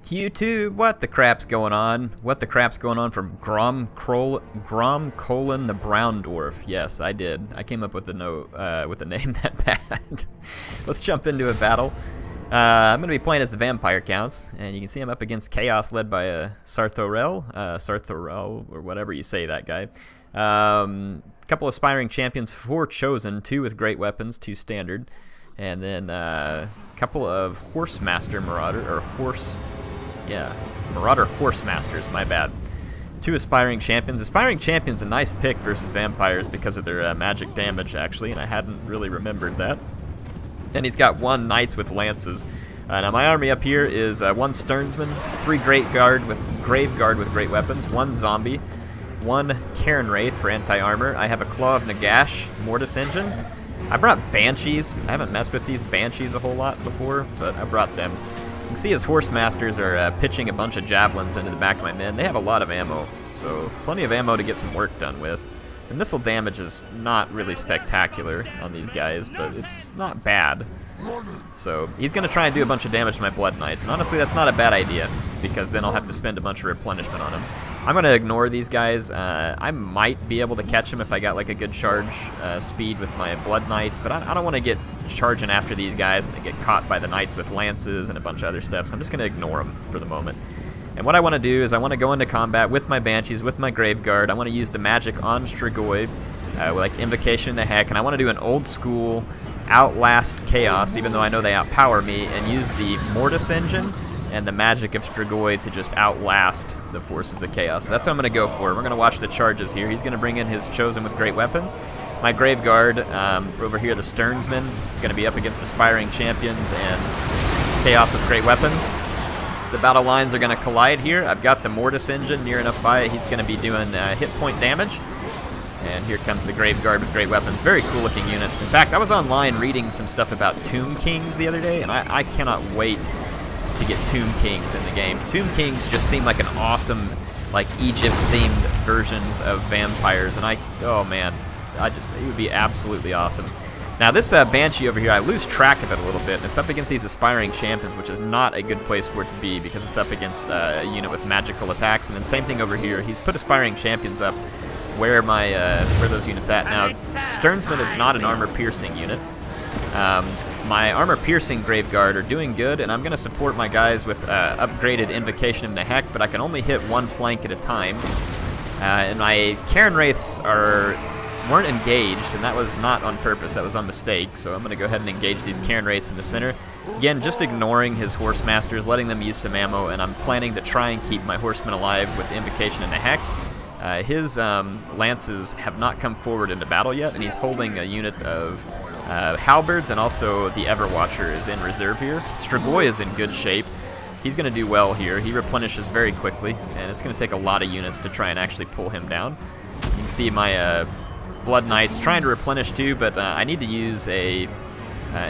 YouTube, what the crap's going on? What the crap's going on from Grom Colon the Brown Dwarf? Yes, I did. I came up with a name that bad. Let's jump into a battle. I'm going to be playing as the Vampire Counts, and you can see I'm up against Chaos led by Sarthorel, or whatever you say that guy. Couple of aspiring champions, 4 chosen, 2 with great weapons, 2 standard, and then a couple of Horsemaster Marauder Horsemasters, my bad. 2 aspiring champions. Aspiring champions a nice pick versus vampires because of their magic damage, actually, and I hadn't really remembered that. And he's got 1 knights with lances. Now my army up here is 1 sternsman, 3 grave guard with great weapons, 1 zombie, 1 Cairn Wraith for anti-armor. I have a Claw of Nagash Mortis engine. I brought Banshees. I haven't messed with these Banshees a whole lot before, but I brought them. You can see his Horsemasters are pitching a bunch of javelins into the back of my men. They have a lot of ammo, so plenty of ammo to get some work done with. The missile damage is not really spectacular on these guys, but it's not bad. So he's going to try and do a bunch of damage to my Blood Knights, and honestly that's not a bad idea, because then I'll have to spend a bunch of replenishment on him. I'm going to ignore these guys. I might be able to catch him if I got like a good charge speed with my Blood Knights, but I don't want to get charging after these guys and they get caught by the Knights with lances and a bunch of other stuff, so I'm just going to ignore them for the moment. And what I want to do is I want to go into combat with my Banshees, with my Grave Guard. I want to use the magic on Strigoi, like Invocation in the Heck, and I want to do an old school outlast Chaos, even though I know they outpower me, and use the Mortis engine and the magic of Strigoi to just outlast the forces of Chaos. So that's what I'm going to go for. We're going to watch the charges here. He's going to bring in his chosen with great weapons. My Grave Guard, over here the Sternsman, going to be up against aspiring champions and Chaos with great weapons. The battle lines are going to collide here. I've got the Mortis engine near enough by. He's going to be doing hit point damage. And here comes the Grave Guard with great weapons. Very cool looking units. In fact, I was online reading some stuff about Tomb Kings the other day, and I cannot wait to get Tomb Kings in the game. Tomb Kings just seem like an awesome, like Egypt-themed versions of vampires, and oh man, it would be absolutely awesome. Now this Banshee over here, I lose track of it a little bit, and it's up against these aspiring champions, which is not a good place for it to be because it's up against a unit with magical attacks. And then same thing over here, he's put aspiring champions up where those units at. Now Sternsman is not an armor-piercing unit. My armor-piercing Grave Guard are doing good, and I'm going to support my guys with upgraded Invocation of the Heck, but I can only hit 1 flank at a time. And my Cairn Wraiths weren't engaged, and that was not on purpose, that was on mistake, so I'm going to go ahead and engage these Cairn Wraiths in the center. Again, just ignoring his Horsemasters, letting them use some ammo, and I'm planning to try and keep my Horsemen alive with the Invocation in the Heck. His Lances have not come forward into battle yet, and he's holding a unit of Halberds, and also the Everwatcher is in reserve here. Strigoi is in good shape. He's going to do well here. He replenishes very quickly, and it's going to take a lot of units to try and actually pull him down. You can see my Blood Knights trying to replenish too, but I need to use a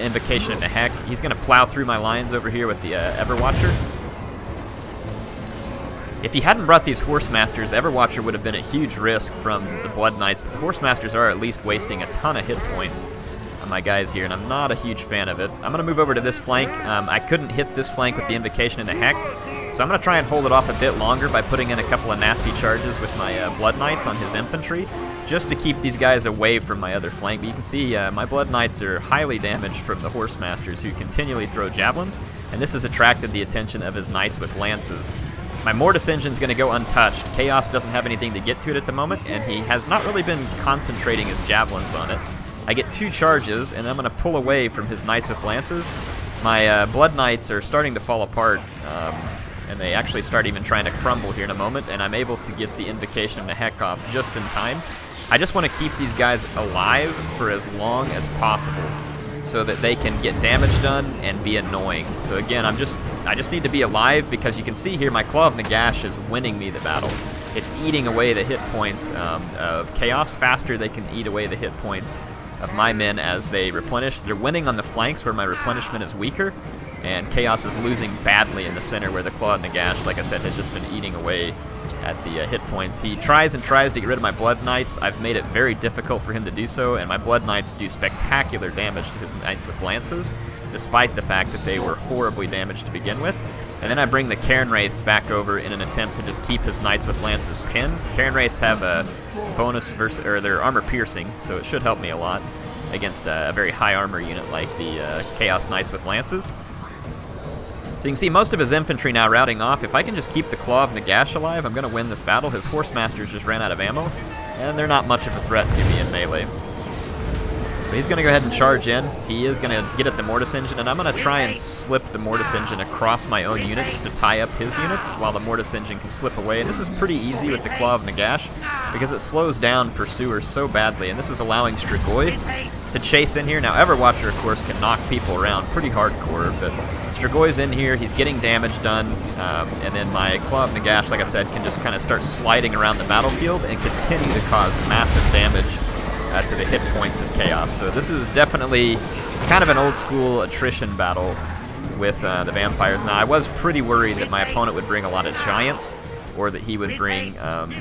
Invocation of the Heck. He's going to plow through my lines over here with the Everwatcher. If he hadn't brought these Horsemasters, Everwatcher would have been a huge risk from the Blood Knights, but the Horsemasters are at least wasting a ton of hit points on my guys here, and I'm not a huge fan of it. I'm going to move over to this flank. I couldn't hit this flank with the Invocation in the Heck, so I'm going to try and hold it off a bit longer by putting in a couple of nasty charges with my Blood Knights on his infantry, just to keep these guys away from my other flank. But you can see my Blood Knights are highly damaged from the Horsemasters, who continually throw javelins, and this has attracted the attention of his Knights with lances. My Mortis engine's going to go untouched. Chaos doesn't have anything to get to it at the moment, and he has not really been concentrating his javelins on it. I get 2 charges, and I'm going to pull away from his Knights with lances. My Blood Knights are starting to fall apart, and they actually start even trying to crumble here in a moment, and I'm able to get the Invocation of the Heck off just in time. I just want to keep these guys alive for as long as possible so that they can get damage done and be annoying. So again, I just need to be alive, because you can see here my Claw of Nagash is winning me the battle. It's eating away the hit points of Chaos faster. They can eat away the hit points of my men as they replenish. They're winning on the flanks where my replenishment is weaker, and Chaos is losing badly in the center where the Claw of Nagash, like I said, has just been eating away at the hit points. He tries and tries to get rid of my Blood Knights. I've made it very difficult for him to do so, and my Blood Knights do spectacular damage to his Knights with lances, despite the fact that they were horribly damaged to begin with. And then I bring the Cairn Wraiths back over in an attempt to just keep his Knights with Lances pinned. Cairn Wraiths have a bonus versus, or they're armor piercing, so it should help me a lot against a very high armor unit like the Chaos Knights with Lances. So you can see most of his infantry now routing off. If I can just keep the Claw of Nagash alive, I'm going to win this battle. His Horse Masters just ran out of ammo, and they're not much of a threat to me in melee. So he's going to go ahead and charge in. He is going to get at the Mortis Engine, and I'm going to try and slip the Mortis Engine across my own units to tie up his units while the Mortis Engine can slip away. And this is pretty easy with the Claw of Nagash because it slows down pursuers so badly, and this is allowing Strigoi to chase in here. Now, Everwatcher, of course, can knock people around pretty hardcore, but Strigoi's in here. He's getting damage done, and then my Claw of Nagash, like I said, can just kind of start sliding around the battlefield and continue to cause massive damage to the hit points of Chaos. So this is definitely kind of an old school attrition battle with the vampires. Now, I was pretty worried that my opponent would bring a lot of giants, or that he would bring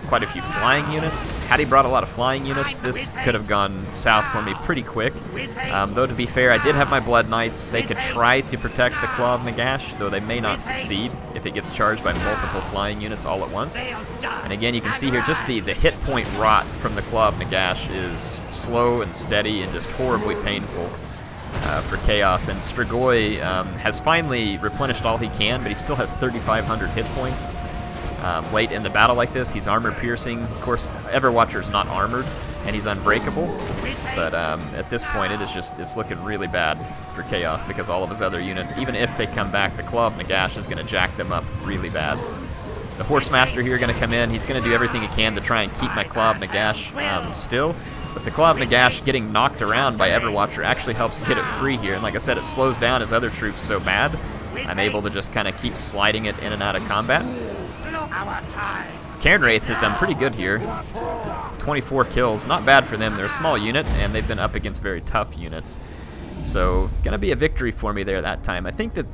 quite a few flying units. Had he brought a lot of flying units, this could have gone south for me pretty quick. Though, to be fair, I did have my Blood Knights. They could try to protect the Claw of Nagash, though they may not succeed if it gets charged by multiple flying units all at once. And again, you can see here just the hit point rot from the Claw of Nagash is slow and steady and just horribly painful for Chaos. And Strigoi has finally replenished all he can, but he still has 3,500 hit points. Late in the battle like this, he's armor piercing. Of course, Everwatcher's not armored, and he's unbreakable. But at this point, it's looking really bad for Chaos because all of his other units, even if they come back, the Claw of Nagash is going to jack them up really bad. The Horsemaster here going to come in. He's going to do everything he can to try and keep my Claw of Nagash still. But the Claw of Nagash getting knocked around by Everwatcher actually helps get it free here. And like I said, it slows down his other troops so bad, I'm able to just kind of keep sliding it in and out of combat. Cairn Wraiths has done pretty good here. 24 kills, not bad for them. They're a small unit, and they've been up against very tough units. So, gonna be a victory for me there that time. I think that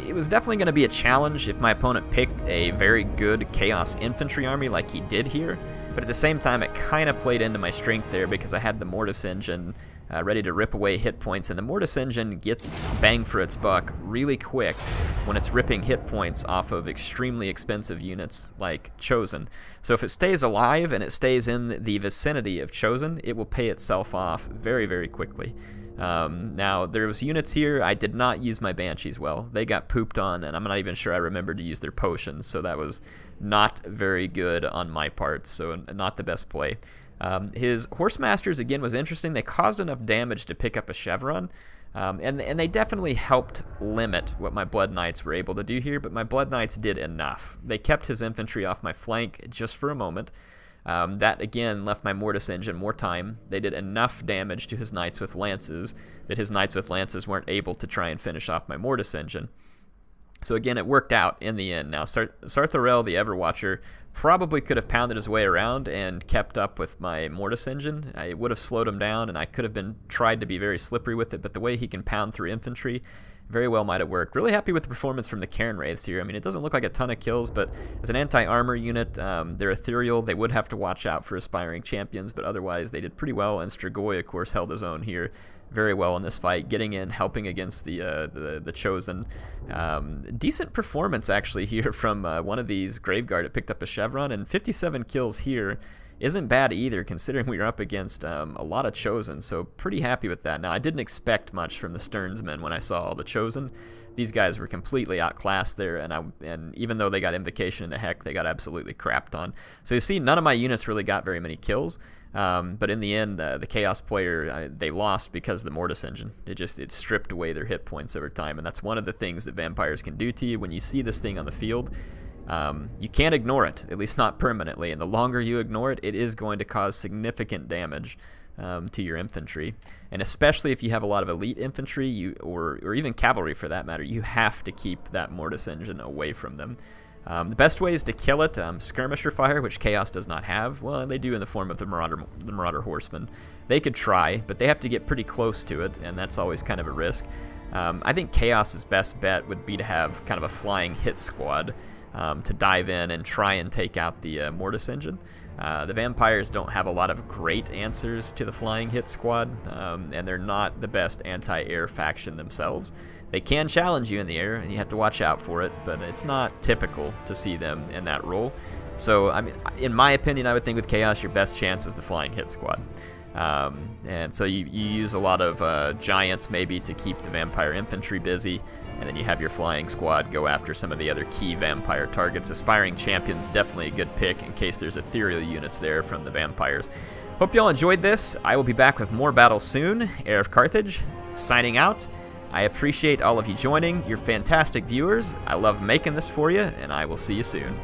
it was definitely gonna be a challenge if my opponent picked a very good Chaos Infantry army like he did here. But at the same time, it kind of played into my strength there because I had the Mortis Engine ready to rip away hit points, and the Mortis Engine gets bang for its buck really quick when it's ripping hit points off of extremely expensive units like Chosen. So if it stays alive and it stays in the vicinity of Chosen, it will pay itself off very, very quickly. Now, there was units here. I did not use my Banshees well. They got pooped on, and I'm not even sure I remembered to use their potions, so that was not very good on my part, so not the best play. His Horsemasters, again, was interesting. They caused enough damage to pick up a Chevron, and they definitely helped limit what my Blood Knights were able to do here, but my Blood Knights did enough. They kept his infantry off my flank just for a moment. That, again, left my Mortis Engine more time. They did enough damage to his Knights with Lances that his Knights with Lances weren't able to try and finish off my Mortis Engine. So again, it worked out in the end. Now, Sartharel, the Everwatcher, probably could have pounded his way around and kept up with my Mortis Engine. It would have slowed him down, and I could have tried to be very slippery with it, but the way he can pound through infantry very well might have worked. Really happy with the performance from the Cairn Wraiths here. I mean, it doesn't look like a ton of kills, but as an anti-armor unit, they're ethereal. They would have to watch out for aspiring champions, but otherwise they did pretty well, and Strigoi, of course, held his own here very well in this fight, getting in, helping against the Chosen. Decent performance, actually, here from one of these Graveguard. It picked up a Chevron, and 57 kills here isn't bad either, considering we were up against a lot of Chosen, so pretty happy with that. Now, I didn't expect much from the Stearnsmen when I saw all the Chosen. These guys were completely outclassed there, and even though they got Invocation into Heck, they got absolutely crapped on. So you see, none of my units really got very many kills, but in the end, the Chaos player, they lost because of the Mortis Engine. It stripped away their hit points over time, and that's one of the things that vampires can do to you. When you see this thing on the field, you can't ignore it, at least not permanently, and the longer you ignore it, it is going to cause significant damage to your infantry. And especially if you have a lot of elite infantry, or even cavalry for that matter, you have to keep that Mortis Engine away from them. The best way is to kill it. Skirmisher fire, which Chaos does not have, well, they do in the form of the Marauder Horsemen. They could try, but they have to get pretty close to it, and that's always kind of a risk. I think Chaos's best bet would be to have kind of a flying hit squad to dive in and try and take out the Mortis Engine. The vampires don't have a lot of great answers to the flying hit squad, and they're not the best anti-air faction themselves. They can challenge you in the air, and you have to watch out for it, but it's not typical to see them in that role. So, I mean, in my opinion, I would think with Chaos, your best chance is the flying hit squad. And so you use a lot of giants maybe to keep the vampire infantry busy, and then you have your flying squad go after some of the other key vampire targets. Aspiring Champion's definitely a good pick in case there's ethereal units there from the vampires. Hope you all enjoyed this. I will be back with more battles soon. HeirofCarthage, signing out. I appreciate all of you joining. You're fantastic viewers. I love making this for you, and I will see you soon.